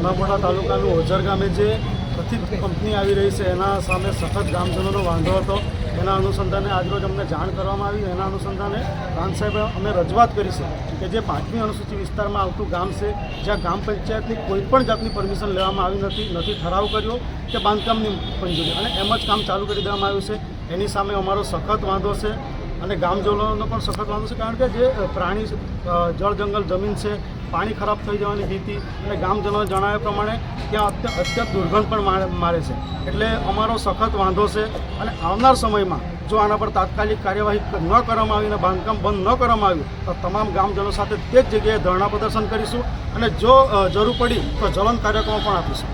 બનાસકાંઠા તાલુકાનું ઓઝર ગામે જે કથિત કંપની આવી રહી છે એના સામે સખત ગ્રામજનોનો વાંધો હતો। એના અનુસંધાને આજરોજ અમને જાણ કરવામાં આવી। એના અનુસંધાને પ્રાંત સાહેબે અમે રજૂઆત કરી છે કે જે 5મી અનુસૂચિત વિસ્તારમાં આવતું ગામ છે, જ્યાં ગ્રામ પંચાયતની કોઈપણ જાતની પરમિશન લેવામાં આવી નથી ઠરાવ કર્યો કે બાંધકામની મંજૂરી, અને એમ જ કામ ચાલુ કરી દેવામાં આવ્યું છે। એની સામે અમારો સખત વાંધો છે અને ગામજનોનો પણ સખત વાંધો છે, કારણ કે જે પ્રાણી, જળ જંગલ, જમીન છે, પાણી ખરાબ થઈ જવાની ભીતિ, અને ગામજનોએ જણાવ્યા પ્રમાણે ત્યાં અત્યંત દુર્ગંધ પણ મારે છે। એટલે અમારો સખત વાંધો છે, અને આવનાર સમયમાં જો આના પર તાત્કાલિક કાર્યવાહી ન કરવામાં આવી અને બાંધકામ બંધ ન કરવામાં આવ્યું તો તમામ ગામજનો સાથે તે જ જગ્યાએ ધરણા પ્રદર્શન કરીશું, અને જો જરૂર પડી તો જ્વલંત કાર્યક્રમો પણ આપીશું।